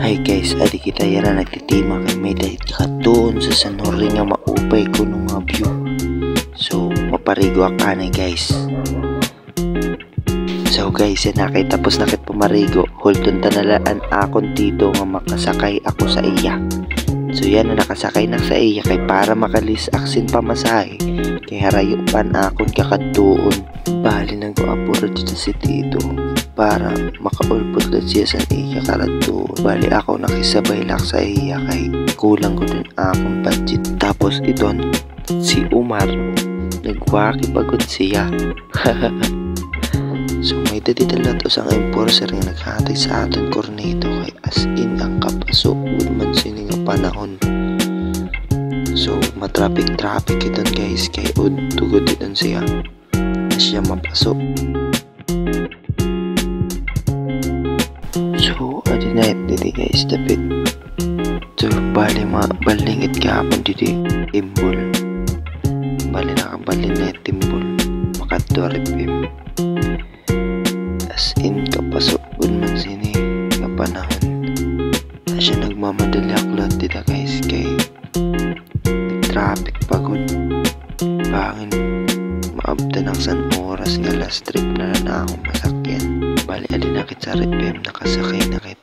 Ay guys, adi kita yara nagtitima kay may dahit katuon sa sanori nga maupay ko nung mga view. So, maparigo akanay guys. So guys, nakitapos nakit pumarigo. Hulton tanalaan akon dito nga makasakay ako sa iya. So yan na nakasakay na sa iya kay para makalis aksin pamasahe. Kay harayo pan akon kakatuon. Bali nang apuro dito si Tito para makaulpot na siya sa iya karatuon. Bali ako nakisabay lang sa iya kay kulang ko dun akong budget. Tapos iton si Umar nagwaki pagod siya. So may dito na to sang enforcer nga naghatay sa aton korneto kay as in ang kapasok man sini nga panahon. So matraffic iton guys kay tugod iton siya na siya mapasok. So adinay dito guys dapat. So bali balingit kapon dito timbol. Bali nakabalin na timbol makadoripim. As in kapasok man sini kapanahon na siya nagmamadali aklot dito guys kay traffic pagod bangin maabda ng san oras nga last trip na akong masakyan. Bali adi nakit sa RPM nakasakay nakit.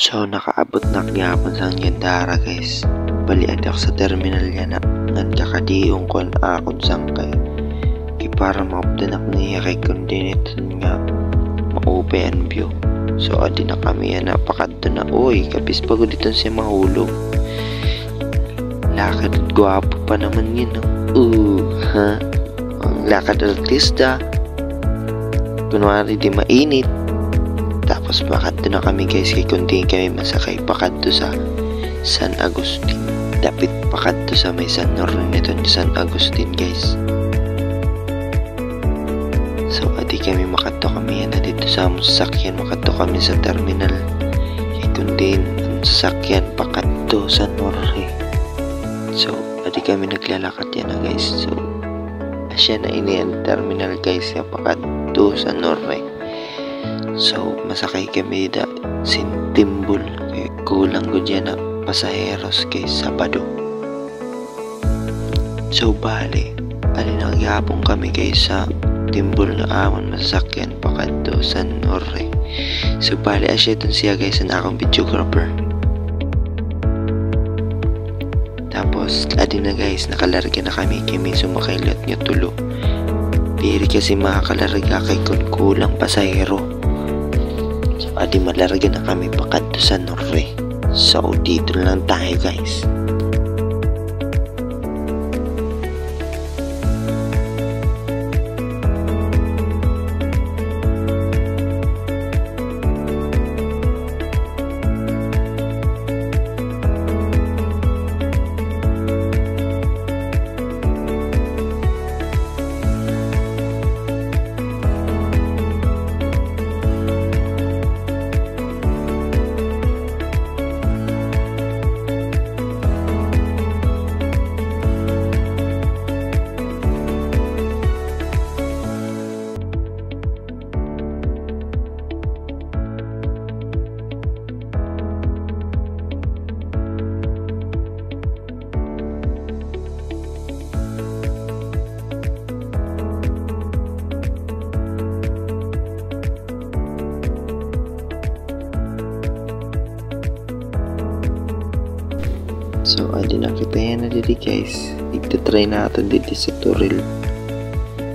So nakaabot na gyapon sang Yandara guys. Bali adak sa terminal yan na nagkakadiong kon akon sangkay. Kay para maupdan ako niya kay kondiniton nga maupean view. So adi na kami yan napakadto na. Uy kapis pagod dito siya mahulog. Lakad gwapo pa naman yun no? Ha? Ang lakad artista. Kunwari di mainit. Tapos pakadto na kami guys kay kundi kami masakay pakadto sa San Agustin. Dapat pakadto sa may San Lorenzo ni San Agustin guys. So adi kami makadto kami yan na dito sa among sasakyan makadto kami sa terminal. Kay kundi ang sasakyan pakadto sa Norre. So adi kami naglalakad yan na guys. So asya na ini ang terminal guys ya pakadto sa Norre. So masakay kami da sintimbol kay kulang ko dyan na pasaheros kay Sabado. So bali alin ang yapong kami kay sa timbol na amon masakyan pakadto sa Norre. So bali asya dun siya guys na akong videographer. Tapos adi na guys nakalarga na kami sumakaylat nga tulo. Diri kasi makakalarga kay kung kulang pasahero. So adi malarga na kami pakadto sa Norre. So dito lang tayo guys. So adi na kita yan na dito guys. Igtatry natin dito sa Turil.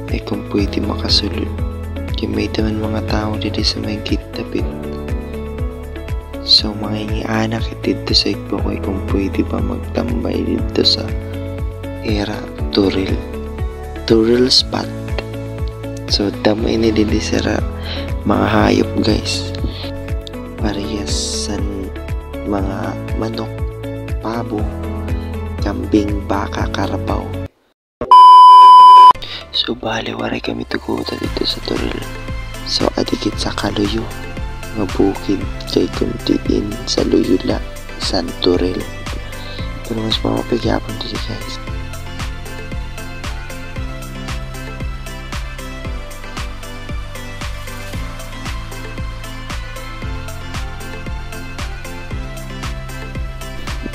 Ay kung pwede makasulod. Kaya may taman mga tao dito sa may gate tapit. So mga inianak dito sa igbo ko kung pwede pa magtambay dito sa era Turil. Turil spot. So damay ni dito sa mga hayop guys. Parehas sa mga manok, pabo, kambing, baka, karabaw. So So bali waray kami tugutan dito sa Turil. So adikit sa Kaluyo. Nga bukid kay kuntiin sa Luyula, San Turil. Pero mas mamapagyapon dito guys.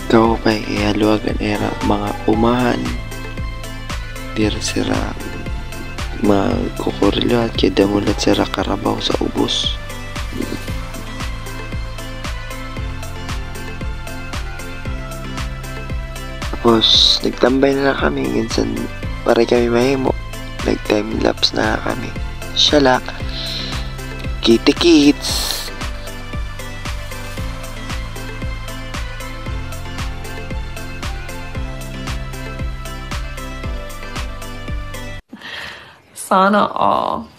Ikaw pa ihaluagan era mga umahan. Dira sira magkukurilo at kaya damulat sira karabaw sa ubos. Tapos nagtambay na kami minsan para kami mahimo. Nag time lapse na kami. Shala. Kitty kids. Sana all.